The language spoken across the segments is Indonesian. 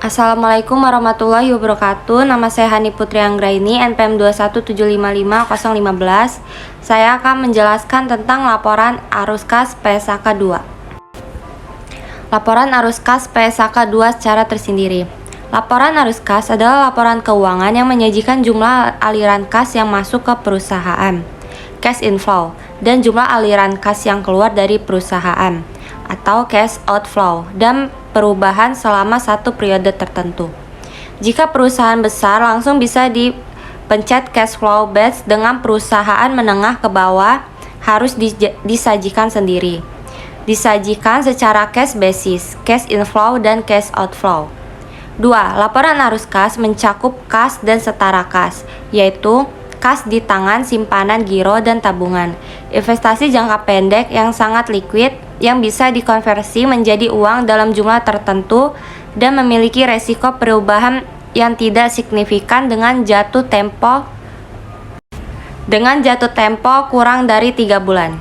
Assalamualaikum warahmatullahi wabarakatuh. Nama saya Hani Putri Anggraini, NPM 21755-015. Saya akan menjelaskan tentang laporan arus kas PSAK 2. Laporan arus kas PSAK 2 secara tersendiri. Laporan arus kas adalah laporan keuangan yang menyajikan jumlah aliran kas yang masuk ke perusahaan, cash inflow, dan jumlah aliran kas yang keluar dari perusahaan, atau cash outflow, dan perubahan selama satu periode tertentu. Jika perusahaan besar, langsung bisa dipencet cash flow batch. Dengan perusahaan menengah ke bawah harus disajikan sendiri. Disajikan secara cash basis, cash inflow dan cash outflow. 2. Laporan arus kas mencakup kas dan setara kas, yaitu kas di tangan, simpanan, giro, dan tabungan. Investasi jangka pendek yang sangat liquid yang bisa dikonversi menjadi uang dalam jumlah tertentu dan memiliki resiko perubahan yang tidak signifikan dengan jatuh tempo kurang dari 3 bulan.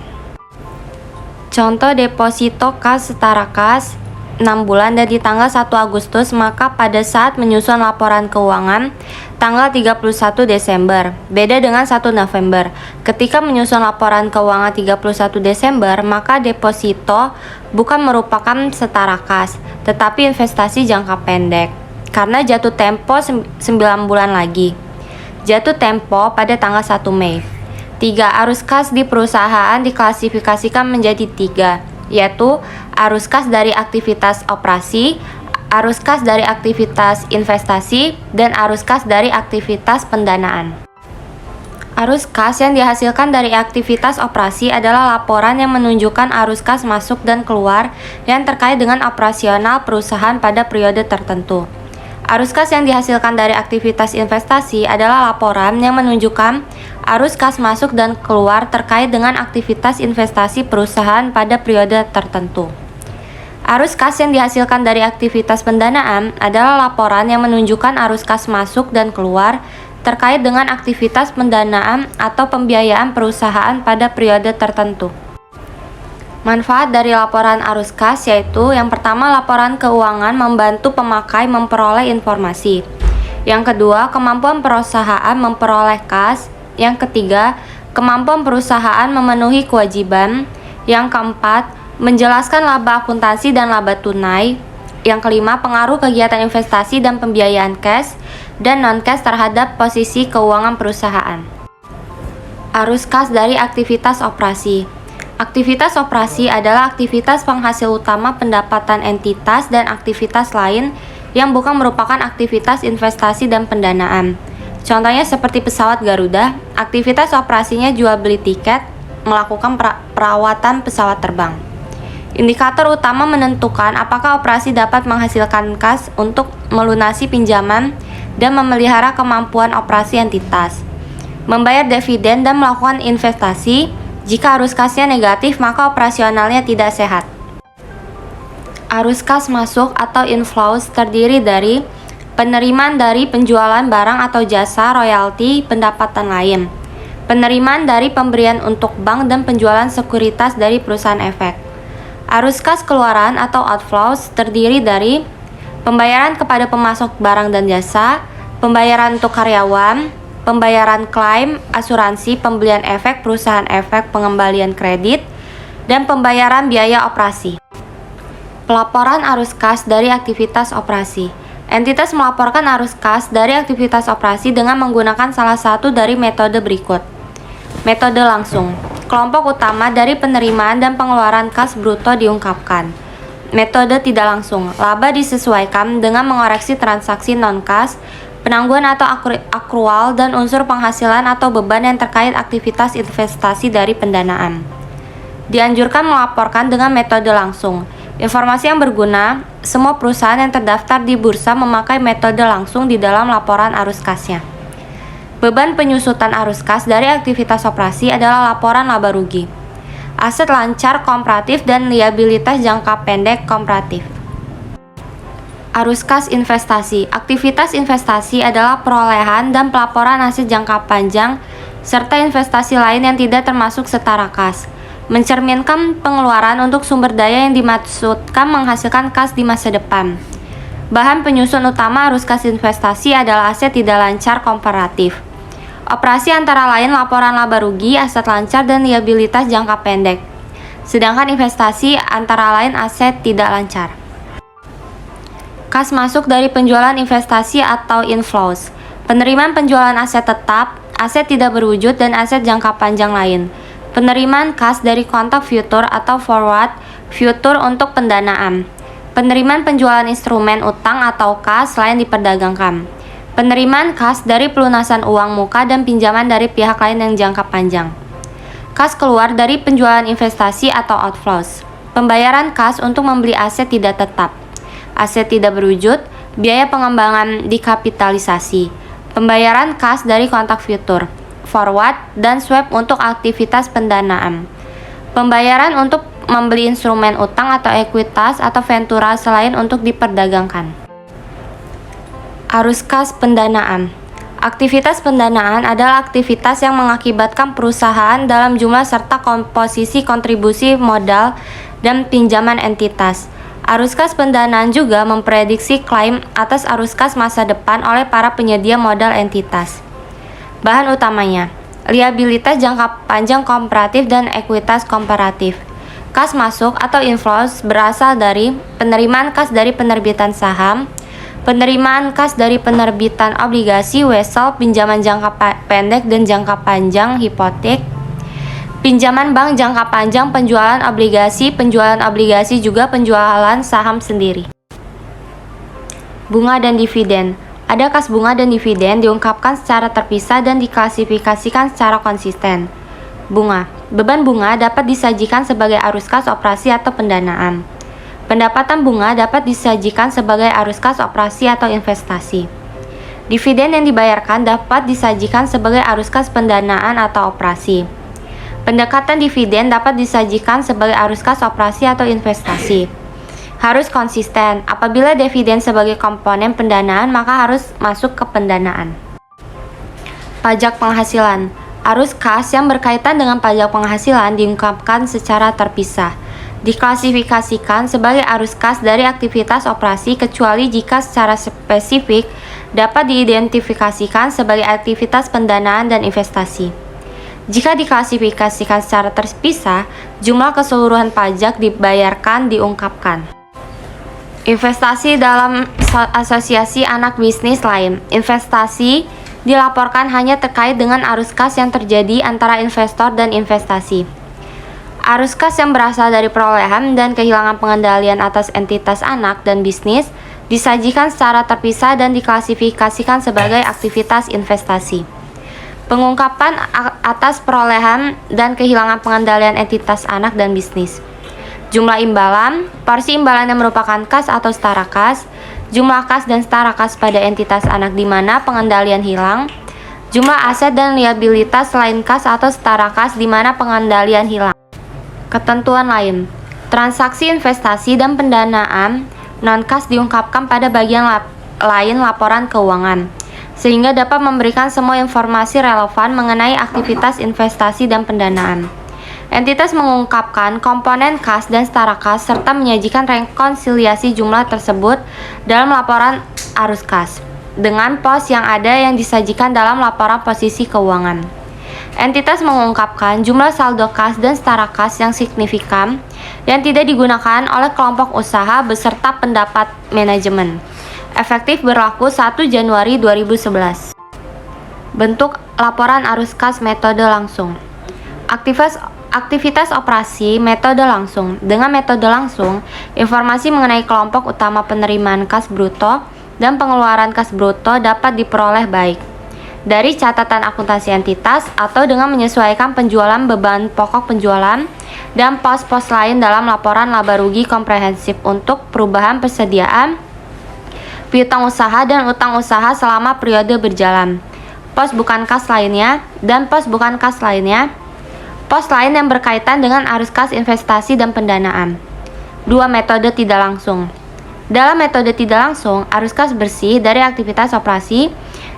Contoh deposito kas setara kas 6 bulan dan di tanggal 1 Agustus, maka pada saat menyusun laporan keuangan tanggal 31 Desember, beda dengan 1 November. Ketika menyusun laporan keuangan 31 Desember, maka deposito bukan merupakan setara kas, tetapi investasi jangka pendek, karena jatuh tempo 9 bulan lagi. Jatuh tempo pada tanggal 1 Mei. 3. Arus kas di perusahaan diklasifikasikan menjadi 3, yaitu arus kas dari aktivitas operasi, arus kas dari aktivitas investasi, dan arus kas dari aktivitas pendanaan. Arus kas yang dihasilkan dari aktivitas operasi adalah laporan yang menunjukkan arus kas masuk dan keluar yang terkait dengan operasional perusahaan pada periode tertentu. Arus kas yang dihasilkan dari aktivitas investasi adalah laporan yang menunjukkan arus kas masuk dan keluar terkait dengan aktivitas investasi perusahaan pada periode tertentu. Arus kas yang dihasilkan dari aktivitas pendanaan adalah laporan yang menunjukkan arus kas masuk dan keluar terkait dengan aktivitas pendanaan atau pembiayaan perusahaan pada periode tertentu. Manfaat dari laporan arus kas yaitu: yang pertama, laporan keuangan membantu pemakai memperoleh informasi. Yang kedua, kemampuan perusahaan memperoleh kas. Yang ketiga, kemampuan perusahaan memenuhi kewajiban. Yang keempat, menjelaskan laba akuntansi dan laba tunai. Yang kelima, pengaruh kegiatan investasi dan pembiayaan cash dan non-cash terhadap posisi keuangan perusahaan. Arus kas dari aktivitas operasi. Aktivitas operasi adalah aktivitas penghasil utama pendapatan entitas dan aktivitas lain yang bukan merupakan aktivitas investasi dan pendanaan. Contohnya seperti pesawat Garuda, aktivitas operasinya jual beli tiket, melakukan perawatan pesawat terbang. Indikator utama menentukan apakah operasi dapat menghasilkan kas untuk melunasi pinjaman dan memelihara kemampuan operasi entitas, membayar dividen dan melakukan investasi. Jika arus kasnya negatif, maka operasionalnya tidak sehat. Arus kas masuk atau inflows terdiri dari penerimaan dari penjualan barang atau jasa, royalti, pendapatan lain, penerimaan dari pemberian untuk bank, dan penjualan sekuritas dari perusahaan efek. Arus kas keluaran atau outflows terdiri dari pembayaran kepada pemasok barang dan jasa, pembayaran untuk karyawan, pembayaran klaim, asuransi, pembelian efek, perusahaan efek, pengembalian kredit, dan pembayaran biaya operasi. Pelaporan arus kas dari aktivitas operasi. Entitas melaporkan arus kas dari aktivitas operasi dengan menggunakan salah satu dari metode berikut. Metode langsung. Kelompok utama dari penerimaan dan pengeluaran kas bruto diungkapkan. Metode tidak langsung. Laba disesuaikan dengan mengoreksi transaksi non-kas, penangguhan atau akrual, dan unsur penghasilan atau beban yang terkait aktivitas investasi dari pendanaan. Dianjurkan melaporkan dengan metode langsung. Informasi yang berguna, semua perusahaan yang terdaftar di bursa memakai metode langsung di dalam laporan arus kasnya. Beban penyusutan arus kas dari aktivitas operasi adalah laporan laba rugi, aset lancar komparatif, dan liabilitas jangka pendek komparatif. Arus kas investasi. Aktivitas investasi adalah perolehan dan pelaporan aset jangka panjang serta investasi lain yang tidak termasuk setara kas. mencerminkan pengeluaran untuk sumber daya yang dimaksudkan menghasilkan kas di masa depan. Bahan penyusun utama arus kas investasi adalah aset tidak lancar komparatif. Operasi antara lain laporan laba rugi, aset lancar, dan liabilitas jangka pendek. Sedangkan investasi antara lain aset tidak lancar. Kas masuk dari penjualan investasi atau inflows. Penerimaan penjualan aset tetap, aset tidak berwujud, dan aset jangka panjang lain. Penerimaan kas dari kontak future atau forward future untuk pendanaan. Penerimaan penjualan instrumen utang atau kas lain diperdagangkan. Penerimaan kas dari pelunasan uang muka dan pinjaman dari pihak lain yang jangka panjang. Kas keluar dari penjualan investasi atau outflows. Pembayaran kas untuk membeli aset tidak tetap. Aset tidak berwujud, biaya pengembangan dikapitalisasi. Pembayaran kas dari kontak future, forward, dan swap untuk aktivitas pendanaan. Pembayaran untuk membeli instrumen utang atau ekuitas atau ventura selain untuk diperdagangkan. Arus kas pendanaan. Aktivitas pendanaan adalah aktivitas yang mengakibatkan perusahaan dalam jumlah serta komposisi kontribusi modal dan pinjaman entitas. Arus kas pendanaan juga memprediksi klaim atas arus kas masa depan oleh para penyedia modal entitas. Bahan utamanya, liabilitas jangka panjang komparatif dan ekuitas komparatif. Kas masuk atau inflows berasal dari penerimaan kas dari penerbitan saham, penerimaan kas dari penerbitan obligasi, wesel, pinjaman jangka pendek dan jangka panjang, hipotek, pinjaman bank jangka panjang, penjualan obligasi juga penjualan saham sendiri. Bunga dan dividen. Ada kas bunga dan dividen diungkapkan secara terpisah dan diklasifikasikan secara konsisten. Bunga. Beban bunga dapat disajikan sebagai arus kas operasi atau pendanaan. Pendapatan bunga dapat disajikan sebagai arus kas operasi atau investasi. Dividen yang dibayarkan dapat disajikan sebagai arus kas pendanaan atau operasi. Pendekatan dividen dapat disajikan sebagai arus kas operasi atau investasi. Harus konsisten. Apabila dividen sebagai komponen pendanaan, maka harus masuk ke pendanaan. Pajak penghasilan. Arus kas yang berkaitan dengan pajak penghasilan diungkapkan secara terpisah. Diklasifikasikan sebagai arus kas dari aktivitas operasi kecuali jika secara spesifik dapat diidentifikasikan sebagai aktivitas pendanaan dan investasi. Jika diklasifikasikan secara terpisah, jumlah keseluruhan pajak dibayarkan diungkapkan. Investasi dalam asosiasi anak bisnis lain. Investasi dilaporkan hanya terkait dengan arus kas yang terjadi antara investor dan investasi. Arus kas yang berasal dari perolehan dan kehilangan pengendalian atas entitas anak dan bisnis disajikan secara terpisah dan diklasifikasikan sebagai aktivitas investasi. Pengungkapan atas perolehan dan kehilangan pengendalian entitas anak dan bisnis. Jumlah imbalan, porsi imbalan yang merupakan kas atau setara kas, jumlah kas dan setara kas pada entitas anak di mana pengendalian hilang, jumlah aset dan liabilitas selain kas atau setara kas di mana pengendalian hilang. Ketentuan lain. Transaksi investasi dan pendanaan non-kas diungkapkan pada bagian lain laporan keuangan, sehingga dapat memberikan semua informasi relevan mengenai aktivitas investasi dan pendanaan. Entitas mengungkapkan komponen kas dan setara kas serta menyajikan rekonsiliasi jumlah tersebut dalam laporan arus kas dengan pos yang ada yang disajikan dalam laporan posisi keuangan. Entitas mengungkapkan jumlah saldo kas dan setara kas yang signifikan yang tidak digunakan oleh kelompok usaha beserta pendapat manajemen. Efektif berlaku 1 Januari 2011. Bentuk laporan arus kas metode langsung. Aktivitas operasi metode langsung. Dengan metode langsung, informasi mengenai kelompok utama penerimaan kas bruto dan pengeluaran kas bruto dapat diperoleh baik dari catatan akuntansi entitas atau dengan menyesuaikan penjualan, beban pokok penjualan, dan pos-pos lain dalam laporan laba rugi komprehensif untuk perubahan persediaan, piutang usaha dan utang usaha selama periode berjalan, pos bukan kas lainnya, dan pos bukan kas lainnya. Pos lain yang berkaitan dengan arus kas investasi dan pendanaan. 2. Metode tidak langsung. Dalam metode tidak langsung, arus kas bersih dari aktivitas operasi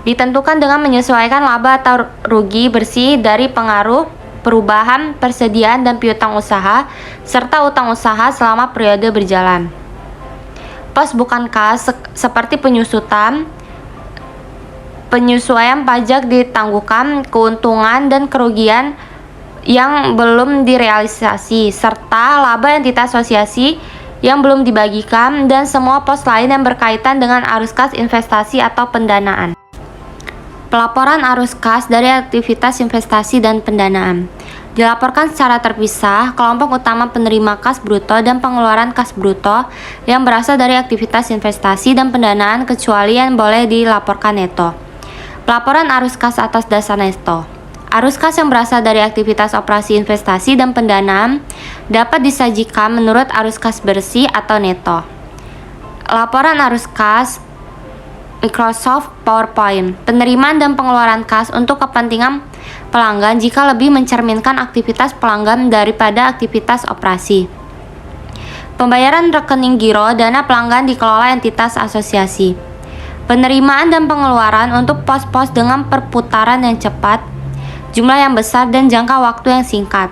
ditentukan dengan menyesuaikan laba atau rugi bersih dari pengaruh perubahan persediaan dan piutang usaha serta utang usaha selama periode berjalan. Pos bukan kas seperti penyesuaian pajak ditangguhkan, keuntungan dan kerugian yang belum direalisasi, serta laba entitas asosiasi yang belum dibagikan, dan semua pos lain yang berkaitan dengan arus kas investasi atau pendanaan. Pelaporan arus kas dari aktivitas investasi dan pendanaan dilaporkan secara terpisah. Kelompok utama penerima kas bruto dan pengeluaran kas bruto yang berasal dari aktivitas investasi dan pendanaan, kecuali yang boleh dilaporkan neto. Pelaporan arus kas atas dasar neto. Arus kas yang berasal dari aktivitas operasi investasi dan pendanaan dapat disajikan menurut arus kas bersih atau neto. Laporan arus kas Microsoft PowerPoint. Penerimaan dan pengeluaran kas untuk kepentingan pelanggan jika lebih mencerminkan aktivitas pelanggan daripada aktivitas operasi. Pembayaran rekening giro dana pelanggan dikelola entitas asosiasi. Penerimaan dan pengeluaran untuk pos-pos dengan perputaran yang cepat, jumlah yang besar dan jangka waktu yang singkat.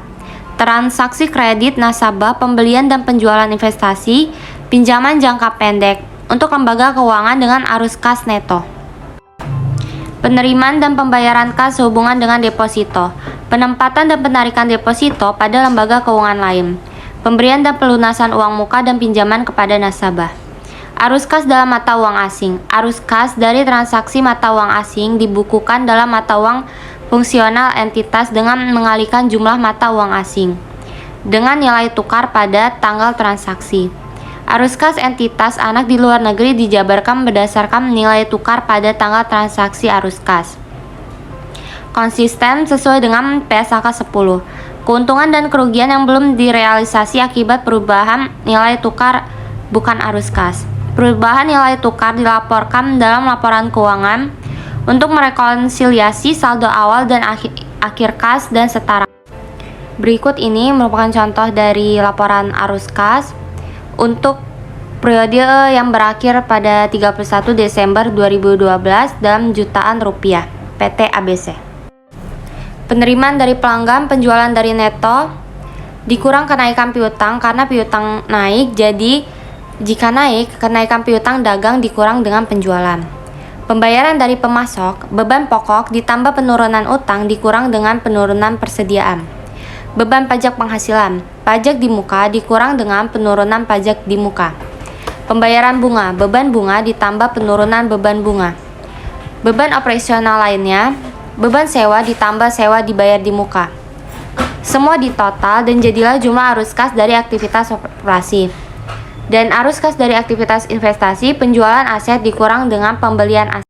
Transaksi kredit nasabah, pembelian dan penjualan investasi, pinjaman jangka pendek untuk lembaga keuangan dengan arus kas neto. Penerimaan dan pembayaran kas sehubungan dengan deposito, penempatan dan penarikan deposito pada lembaga keuangan lain, pemberian dan pelunasan uang muka dan pinjaman kepada nasabah. Arus kas dalam mata uang asing. Arus kas dari transaksi mata uang asing dibukukan dalam mata uang fungsional entitas dengan mengalihkan jumlah mata uang asing dengan nilai tukar pada tanggal transaksi. Arus kas entitas anak di luar negeri dijabarkan berdasarkan nilai tukar pada tanggal transaksi arus kas. Konsisten sesuai dengan PSAK 10. Keuntungan dan kerugian yang belum direalisasi akibat perubahan nilai tukar bukan arus kas. Perubahan nilai tukar dilaporkan dalam laporan keuangan untuk merekonsiliasi saldo awal dan akhir kas dan setara. Berikut ini merupakan contoh dari laporan arus kas untuk periode yang berakhir pada 31 Desember 2012 dalam jutaan rupiah, PT ABC. Penerimaan dari pelanggan, penjualan dari neto, dikurang kenaikan piutang karena piutang naik, jadi jika naik, kenaikan piutang dagang dikurang dengan penjualan. Pembayaran dari pemasok, beban pokok ditambah penurunan utang dikurang dengan penurunan persediaan. Beban pajak penghasilan, pajak di muka dikurang dengan penurunan pajak di muka. Pembayaran bunga, beban bunga ditambah penurunan beban bunga. Beban operasional lainnya, beban sewa ditambah sewa dibayar di muka. Semua ditotal dan jadilah jumlah arus kas dari aktivitas operasi. Dan arus kas dari aktivitas investasi, penjualan aset dikurang dengan pembelian aset.